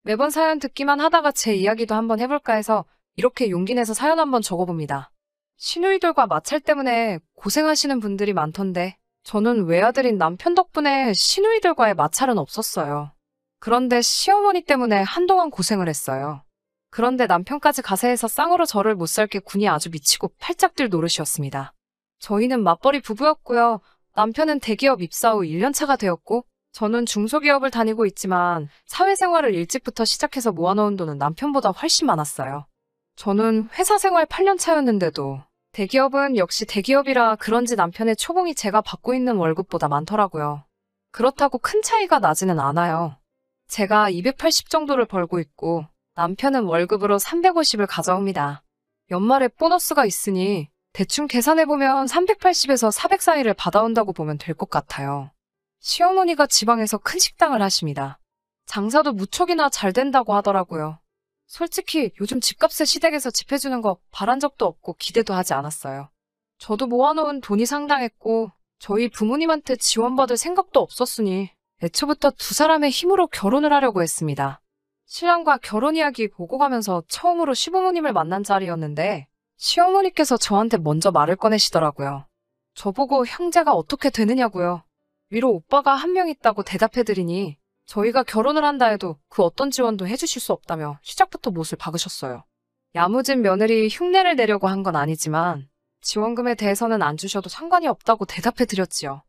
매번 사연 듣기만 하다가 제 이야기도 한번 해볼까 해서 이렇게 용기 내서 사연 한번 적어봅니다. 시누이들과 마찰 때문에 고생하시는 분들이 많던데 저는 외아들인 남편 덕분에 시누이들과의 마찰은 없었어요. 그런데 시어머니 때문에 한동안 고생을 했어요. 그런데 남편까지 가세해서 쌍으로 저를 못 살게 군이 아주 미치고 팔짝 뛸 노릇이었습니다. 저희는 맞벌이 부부였고요. 남편은 대기업 입사 후 1년차가 되었고 저는 중소기업을 다니고 있지만 사회생활을 일찍부터 시작해서 모아놓은 돈은 남편보다 훨씬 많았어요. 저는 회사 생활 8년 차였는데도 대기업은 역시 대기업이라 그런지 남편의 초봉이 제가 받고 있는 월급보다 많더라고요. 그렇다고 큰 차이가 나지는 않아요. 제가 280 정도를 벌고 있고 남편은 월급으로 350을 가져옵니다. 연말에 보너스가 있으니 대충 계산해보면 380에서 400 사이를 받아온다고 보면 될 것 같아요. 시어머니가 지방에서 큰 식당을 하십니다. 장사도 무척이나 잘 된다고 하더라고요. 솔직히 요즘 집값의 시댁에서 집 해주는 거 바란 적도 없고 기대도 하지 않았어요. 저도 모아놓은 돈이 상당했고 저희 부모님한테 지원받을 생각도 없었으니 애초부터 두 사람의 힘으로 결혼을 하려고 했습니다. 신랑과 결혼 이야기 보고 가면서 처음으로 시부모님을 만난 자리였는데 시어머니께서 저한테 먼저 말을 꺼내시더라고요. 저보고 형제가 어떻게 되느냐고요. 위로 오빠가 한 명 있다고 대답해드리니 저희가 결혼을 한다 해도 그 어떤 지원도 해주실 수 없다며 시작부터 못을 박으셨어요. 야무진 며느리 흉내를 내려고 한 건 아니지만 지원금에 대해서는 안 주셔도 상관이 없다고 대답해드렸지요.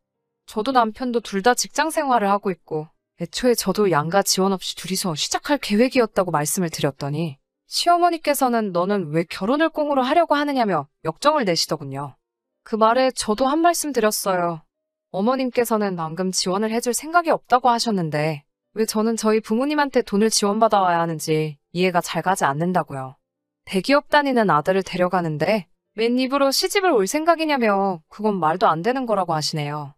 저도 남편도 둘 다 직장 생활을 하고 있고 애초에 저도 양가 지원 없이 둘이서 시작할 계획이었다고 말씀을 드렸더니 시어머니께서는 너는 왜 결혼을 꽁으로 하려고 하느냐며 역정을 내시더군요. 그 말에 저도 한 말씀 드렸어요. 어머님께서는 방금 지원을 해줄 생각이 없다고 하셨는데 왜 저는 저희 부모님한테 돈을 지원받아와야 하는지 이해가 잘 가지 않는다고요. 대기업 다니는 아들을 데려가는데 맨 입으로 시집을 올 생각이냐며 그건 말도 안 되는 거라고 하시네요.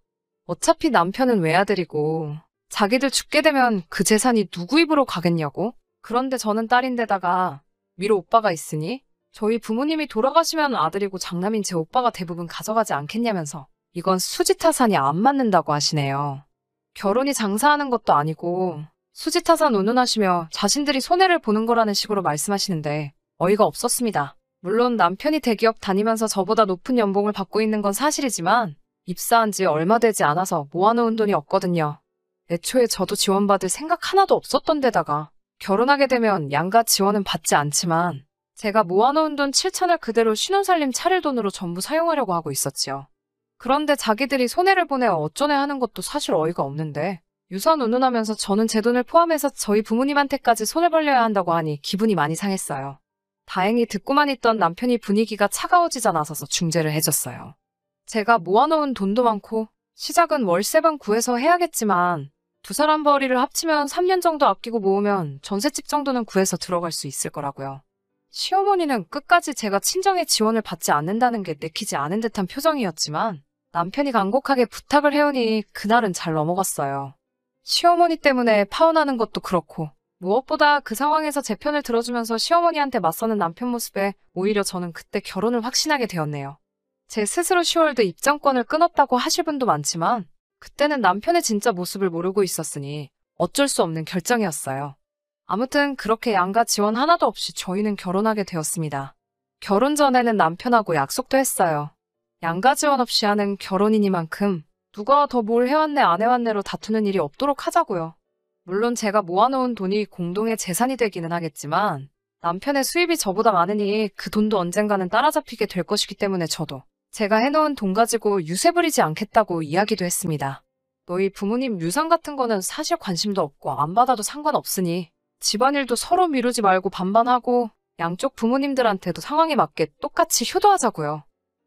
어차피 남편은 외아들이고 자기들 죽게 되면 그 재산이 누구 입으로 가겠냐고? 그런데 저는 딸인데다가 위로 오빠가 있으니 저희 부모님이 돌아가시면 아들이고 장남인 제 오빠가 대부분 가져가지 않겠냐면서 이건 수지타산이 안 맞는다고 하시네요. 결혼이 장사하는 것도 아니고 수지타산 운운하시며 자신들이 손해를 보는 거라는 식으로 말씀하시는데 어이가 없었습니다. 물론 남편이 대기업 다니면서 저보다 높은 연봉을 받고 있는 건 사실이지만 입사한 지 얼마 되지 않아서 모아놓은 돈이 없거든요. 애초에 저도 지원받을 생각 하나도 없었던 데다가 결혼하게 되면 양가 지원은 받지 않지만 제가 모아놓은 돈 7천을 그대로 신혼살림 차릴 돈으로 전부 사용하려고 하고 있었지요. 그런데 자기들이 손해를 보내 어쩌네 하는 것도 사실 어이가 없는데 유산 운운하면서 저는 제 돈을 포함해서 저희 부모님한테까지 손을 벌려야 한다고 하니 기분이 많이 상했어요. 다행히 듣고만 있던 남편이 분위기가 차가워지자 나서서 중재를 해줬어요. 제가 모아놓은 돈도 많고 시작은 월세방 구해서 해야겠지만 두 사람 벌이를 합치면 3년 정도 아끼고 모으면 전셋집 정도는 구해서 들어갈 수 있을 거라고요. 시어머니는 끝까지 제가 친정의 지원을 받지 않는다는 게 내키지 않은 듯한 표정이었지만 남편이 간곡하게 부탁을 해오니 그날은 잘 넘어갔어요. 시어머니 때문에 파혼하는 것도 그렇고 무엇보다 그 상황에서 제 편을 들어주면서 시어머니한테 맞서는 남편 모습에 오히려 저는 그때 결혼을 확신하게 되었네요. 제 스스로 10월드 입장권을 끊었다고 하실 분도 많지만 그때는 남편의 진짜 모습을 모르고 있었으니 어쩔 수 없는 결정이었어요. 아무튼 그렇게 양가 지원 하나도 없이 저희는 결혼하게 되었습니다. 결혼 전에는 남편하고 약속도 했어요. 양가 지원 없이 하는 결혼이니만큼 누가 더 뭘 해왔네 안 해왔네로 다투는 일이 없도록 하자고요. 물론 제가 모아놓은 돈이 공동의 재산이 되기는 하겠지만 남편의 수입이 저보다 많으니 그 돈도 언젠가는 따라잡히게 될 것이기 때문에 저도 제가 해놓은 돈 가지고 유세 부리지 않겠다고 이야기도 했습니다. 너희 부모님 유산 같은 거는 사실 관심도 없고 안 받아도 상관없으니 집안일도 서로 미루지 말고 반반하고 양쪽 부모님들한테도 상황에 맞게 똑같이 효도하자고요.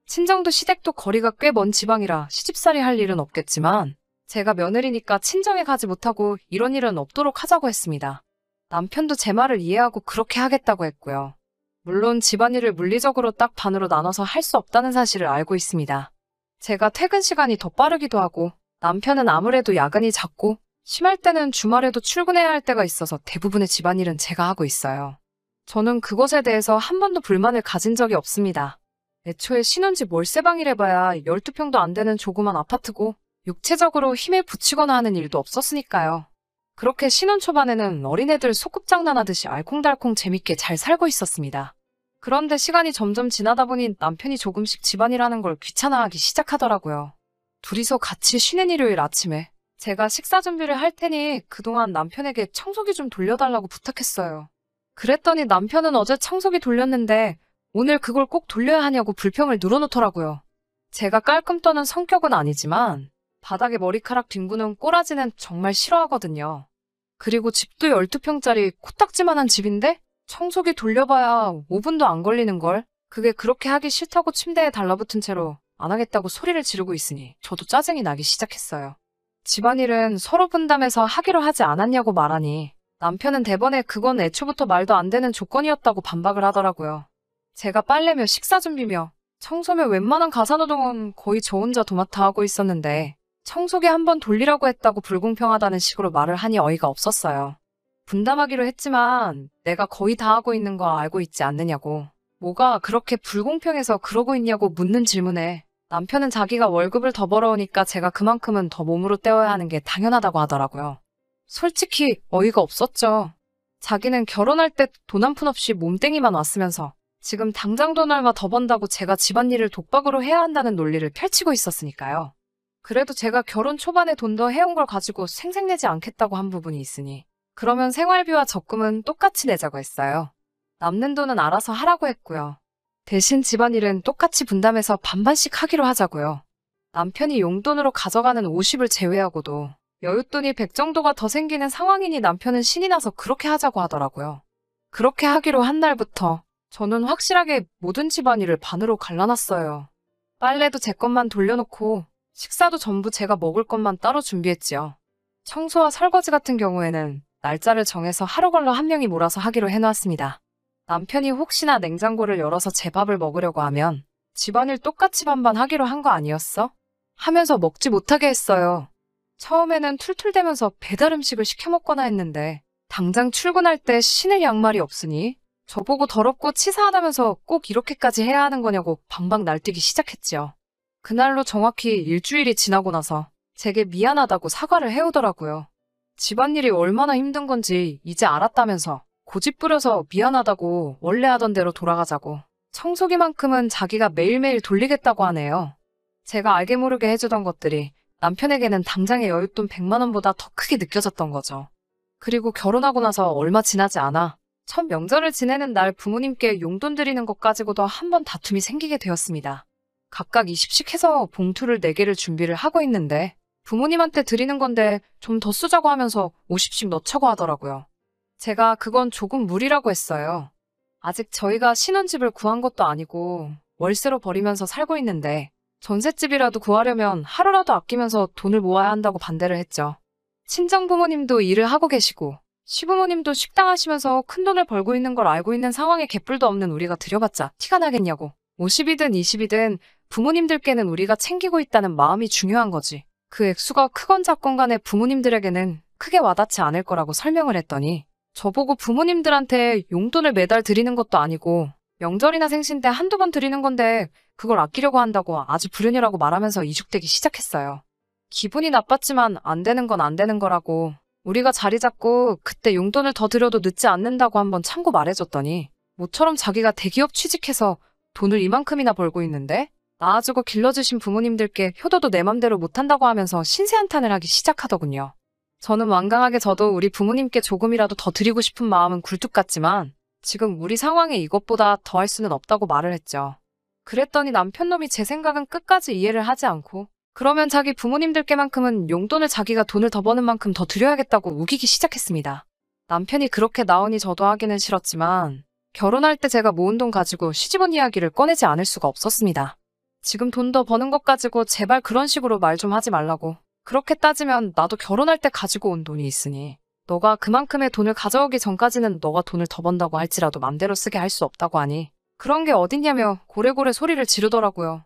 친정도 시댁도 거리가 꽤 먼 지방이라 시집살이 할 일은 없겠지만 제가 며느리니까 친정에 가지 못하고 이런 일은 없도록 하자고 했습니다. 남편도 제 말을 이해하고 그렇게 하겠다고 했고요. 물론 집안일을 물리적으로 딱 반으로 나눠서 할 수 없다는 사실을 알고 있습니다. 제가 퇴근 시간이 더 빠르기도 하고 남편은 아무래도 야근이 잦고 심할 때는 주말에도 출근해야 할 때가 있어서 대부분의 집안일은 제가 하고 있어요. 저는 그것에 대해서 한 번도 불만을 가진 적이 없습니다. 애초에 신혼집 월세방이래봐야 12평도 안 되는 조그만 아파트고 육체적으로 힘에 부치거나 하는 일도 없었으니까요. 그렇게 신혼 초반에는 어린애들 소꿉장난하듯이 알콩달콩 재밌게 잘 살고 있었습니다. 그런데 시간이 점점 지나다 보니 남편이 조금씩 집안일하는 걸 귀찮아하기 시작하더라고요. 둘이서 같이 쉬는 일요일 아침에 제가 식사 준비를 할 테니 그동안 남편에게 청소기 좀 돌려달라고 부탁했어요. 그랬더니 남편은 어제 청소기 돌렸는데 오늘 그걸 꼭 돌려야 하냐고 불평을 늘어놓더라고요. 제가 깔끔 떠는 성격은 아니지만 바닥에 머리카락 뒹구는 꼬라지는 정말 싫어하거든요. 그리고 집도 12평짜리 코딱지만한 집인데 청소기 돌려봐야 5분도 안 걸리는걸. 그게 그렇게 하기 싫다고 침대에 달라붙은 채로 안 하겠다고 소리를 지르고 있으니 저도 짜증이 나기 시작했어요. 집안일은 서로 분담해서 하기로 하지 않았냐고 말하니 남편은 대번에 그건 애초부터 말도 안 되는 조건이었다고 반박을 하더라고요. 제가 빨래며 식사 준비며 청소며 웬만한 가사노동은 거의 저 혼자 도맡아 하고 있었는데 청소기 한번 돌리라고 했다고 불공평하다는 식으로 말을 하니 어이가 없었어요. 분담하기로 했지만 내가 거의 다 하고 있는 거 알고 있지 않느냐고. 뭐가 그렇게 불공평해서 그러고 있냐고 묻는 질문에 남편은 자기가 월급을 더 벌어오니까 제가 그만큼은 더 몸으로 때워야 하는 게 당연하다고 하더라고요. 솔직히 어이가 없었죠. 자기는 결혼할 때 돈 한 푼 없이 몸땡이만 왔으면서 지금 당장 돈 얼마 더 번다고 제가 집안일을 독박으로 해야 한다는 논리를 펼치고 있었으니까요. 그래도 제가 결혼 초반에 돈 더 해온 걸 가지고 생색내지 않겠다고 한 부분이 있으니 그러면 생활비와 적금은 똑같이 내자고 했어요. 남는 돈은 알아서 하라고 했고요. 대신 집안일은 똑같이 분담해서 반반씩 하기로 하자고요. 남편이 용돈으로 가져가는 50을 제외하고도 여윳돈이 100 정도가 더 생기는 상황이니 남편은 신이 나서 그렇게 하자고 하더라고요. 그렇게 하기로 한 날부터 저는 확실하게 모든 집안일을 반으로 갈라놨어요. 빨래도 제 것만 돌려놓고 식사도 전부 제가 먹을 것만 따로 준비했지요. 청소와 설거지 같은 경우에는 날짜를 정해서 하루 걸러 한 명이 몰아서 하기로 해놓았습니다. 남편이 혹시나 냉장고를 열어서 제 밥을 먹으려고 하면 집안일 똑같이 반반 하기로 한 거 아니었어? 하면서 먹지 못하게 했어요. 처음에는 툴툴대면서 배달 음식을 시켜 먹거나 했는데 당장 출근할 때 신을 양말이 없으니 저보고 더럽고 치사하다면서 꼭 이렇게까지 해야 하는 거냐고 방방 날뛰기 시작했지요. 그날로 정확히 일주일이 지나고 나서 제게 미안하다고 사과를 해오더라고요. 집안일이 얼마나 힘든 건지 이제 알았다면서 고집 부려서 미안하다고 원래 하던 대로 돌아가자고 청소기만큼은 자기가 매일매일 돌리겠다고 하네요. 제가 알게 모르게 해주던 것들이 남편에게는 당장의 여윳돈 100만 원보다 더 크게 느껴졌던 거죠. 그리고 결혼하고 나서 얼마 지나지 않아 첫 명절을 지내는 날 부모님께 용돈 드리는 것 가지고도 한 번 다툼이 생기게 되었습니다. 각각 20씩 해서 봉투를 4개를 준비를 하고 있는데 부모님한테 드리는 건데 좀 더 쓰자고 하면서 50씩 넣자고 하더라고요. 제가 그건 조금 무리라고 했어요. 아직 저희가 신혼집을 구한 것도 아니고 월세로 버리면서 살고 있는데 전셋집이라도 구하려면 하루라도 아끼면서 돈을 모아야 한다고 반대를 했죠. 친정부모님도 일을 하고 계시고 시부모님도 식당 하시면서 큰돈을 벌고 있는 걸 알고 있는 상황에 개뿔도 없는 우리가 들여봤자 티가 나겠냐고. 50이든 20이든 부모님들께는 우리가 챙기고 있다는 마음이 중요한 거지. 그 액수가 크건 작건 간에 부모님들에게는 크게 와닿지 않을 거라고 설명을 했더니 저보고 부모님들한테 용돈을 매달 드리는 것도 아니고 명절이나 생신 때 한두 번 드리는 건데 그걸 아끼려고 한다고 아주 불효녀라고 말하면서 이죽대기 시작했어요. 기분이 나빴지만 안 되는 건 안 되는 거라고 우리가 자리 잡고 그때 용돈을 더 드려도 늦지 않는다고 한번 참고 말해줬더니 모처럼 자기가 대기업 취직해서 돈을 이만큼이나 벌고 있는데 낳아주고 길러주신 부모님들께 효도도 내 맘대로 못한다고 하면서 신세한탄을 하기 시작하더군요. 저는 완강하게 저도 우리 부모님께 조금이라도 더 드리고 싶은 마음은 굴뚝 같지만 지금 우리 상황에 이것보다 더 할 수는 없다고 말을 했죠. 그랬더니 남편놈이 제 생각은 끝까지 이해를 하지 않고 그러면 자기 부모님들께만큼은 용돈을 자기가 돈을 더 버는 만큼 더 드려야겠다고 우기기 시작했습니다. 남편이 그렇게 나오니 저도 하기는 싫었지만 결혼할 때 제가 모은 돈 가지고 시집온 이야기를 꺼내지 않을 수가 없었습니다. 지금 돈 더 버는 것 가지고 제발 그런 식으로 말 좀 하지 말라고. 그렇게 따지면 나도 결혼할 때 가지고 온 돈이 있으니 너가 그만큼의 돈을 가져오기 전까지는 너가 돈을 더 번다고 할지라도 맘대로 쓰게 할 수 없다고 하니 그런 게 어딨냐며 고래고래 소리를 지르더라고요.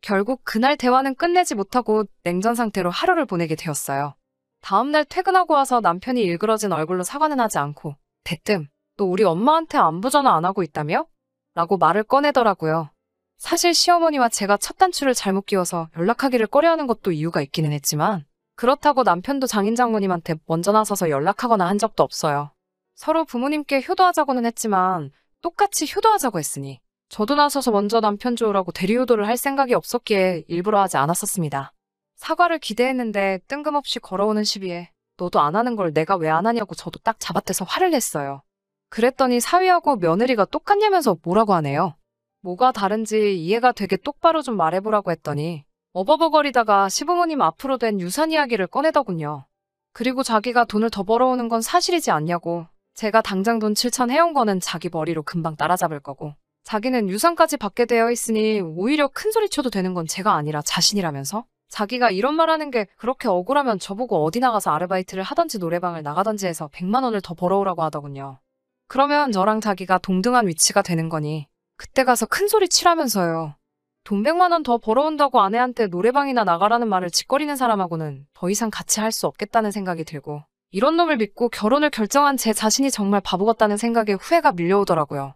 결국 그날 대화는 끝내지 못하고 냉전 상태로 하루를 보내게 되었어요. 다음날 퇴근하고 와서 남편이 일그러진 얼굴로 사과는 하지 않고 대뜸 너 우리 엄마한테 안부 전화 안 하고 있다며? 라고 말을 꺼내더라고요. 사실 시어머니와 제가 첫 단추를 잘못 끼워서 연락하기를 꺼려하는 것도 이유가 있기는 했지만 그렇다고 남편도 장인 장모님한테 먼저 나서서 연락하거나 한 적도 없어요. 서로 부모님께 효도하자고는 했지만 똑같이 효도하자고 했으니 저도 나서서 먼저 남편 좋으라고 대리효도를 할 생각이 없었기에 일부러 하지 않았었습니다. 사과를 기대했는데 뜬금없이 걸어오는 시비에 너도 안 하는 걸 내가 왜 안 하냐고 저도 딱 잡아떼서 화를 냈어요. 그랬더니 사위하고 며느리가 똑같냐면서 뭐라고 하네요. 뭐가 다른지 이해가 되게 똑바로 좀 말해보라고 했더니 어버버거리다가 시부모님 앞으로 된 유산 이야기를 꺼내더군요. 그리고 자기가 돈을 더 벌어오는 건 사실이지 않냐고. 제가 당장 돈 7천 해온 거는 자기 머리로 금방 따라잡을 거고 자기는 유산까지 받게 되어 있으니 오히려 큰 소리 쳐도 되는 건 제가 아니라 자신이라면서 자기가 이런 말 하는 게 그렇게 억울하면 저보고 어디 나가서 아르바이트를 하던지 노래방을 나가던지 해서 100만 원을 더 벌어오라고 하더군요. 그러면 저랑 자기가 동등한 위치가 되는 거니 그때 가서 큰 소리 치라면서요. 돈 100만 원 더 벌어온다고 아내한테 노래방이나 나가라는 말을 짓거리는 사람하고는 더 이상 같이 할 수 없겠다는 생각이 들고 이런 놈을 믿고 결혼을 결정한 제 자신이 정말 바보 같다는 생각에 후회가 밀려오더라고요.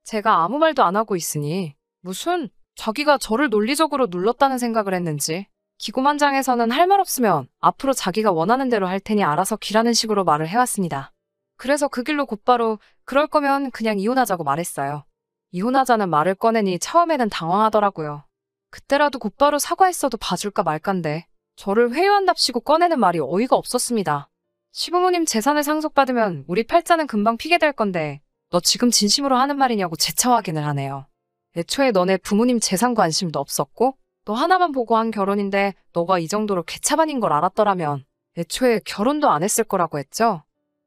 제가 아무 말도 안 하고 있으니 무슨 자기가 저를 논리적으로 눌렀다는 생각을 했는지 기고만장해서는 할 말 없으면 앞으로 자기가 원하는 대로 할 테니 알아서 기라는 식으로 말을 해왔습니다. 그래서 그 길로 곧바로 그럴 거면 그냥 이혼하자고 말했어요. 이혼하자는 말을 꺼내니 처음에는 당황하더라고요. 그때라도 곧바로 사과했어도 봐줄까 말까인데 저를 회유한답시고 꺼내는 말이 어이가 없었습니다. 시부모님 재산을 상속받으면 우리 팔자는 금방 피게 될 건데 너 지금 진심으로 하는 말이냐고 재차 확인을 하네요. 애초에 너네 부모님 재산 관심도 없었고 너 하나만 보고 한 결혼인데 너가 이 정도로 개차반인 걸 알았더라면 애초에 결혼도 안 했을 거라고 했죠?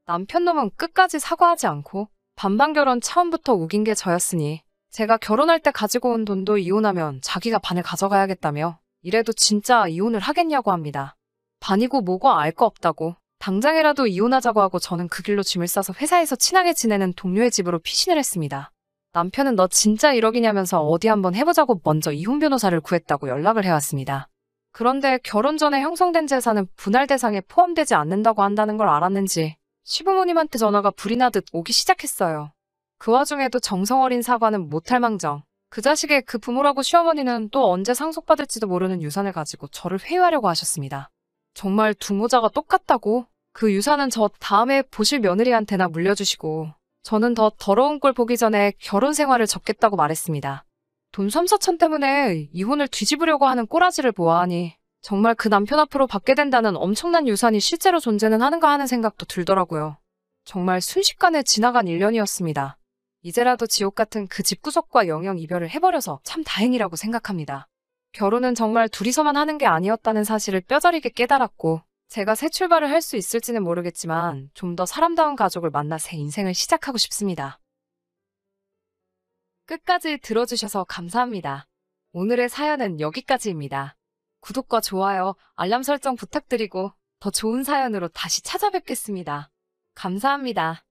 남편 놈은 끝까지 사과하지 않고 반반 결혼 처음부터 우긴 게 저였으니 제가 결혼할 때 가지고 온 돈도 이혼하면 자기가 반을 가져가야겠다며 이래도 진짜 이혼을 하겠냐고 합니다. 반이고 뭐고 알 거 없다고 당장이라도 이혼하자고 하고 저는 그 길로 짐을 싸서 회사에서 친하게 지내는 동료의 집으로 피신을 했습니다. 남편은 너 진짜 1억이냐면서 어디 한번 해보자고 먼저 이혼 변호사를 구했다고 연락을 해왔습니다. 그런데 결혼 전에 형성된 재산은 분할 대상에 포함되지 않는다고 한다는 걸 알았는지 시부모님한테 전화가 불이 나듯 오기 시작했어요. 그 와중에도 정성 어린 사과는 못할 망정. 그 자식의 그 부모라고 시어머니는 또 언제 상속받을지도 모르는 유산을 가지고 저를 회유하려고 하셨습니다. 정말 두 모자가 똑같다고? 그 유산은 저 다음에 보실 며느리한테나 물려주시고 저는 더 더러운 꼴 보기 전에 결혼 생활을 접겠다고 말했습니다. 돈 3, 4천 때문에 이혼을 뒤집으려고 하는 꼬라지를 보아하니 정말 그 남편 앞으로 받게 된다는 엄청난 유산이 실제로 존재는 하는가 하는 생각도 들더라고요. 정말 순식간에 지나간 1년이었습니다. 이제라도 지옥 같은 그 집구석과 영영 이별을 해버려서 참 다행이라고 생각합니다. 결혼은 정말 둘이서만 하는 게 아니었다는 사실을 뼈저리게 깨달았고 제가 새 출발을 할 수 있을지는 모르겠지만 좀 더 사람다운 가족을 만나 새 인생을 시작하고 싶습니다. 끝까지 들어주셔서 감사합니다. 오늘의 사연은 여기까지입니다. 구독과 좋아요, 알람 설정 부탁드리고 더 좋은 사연으로 다시 찾아뵙겠습니다. 감사합니다.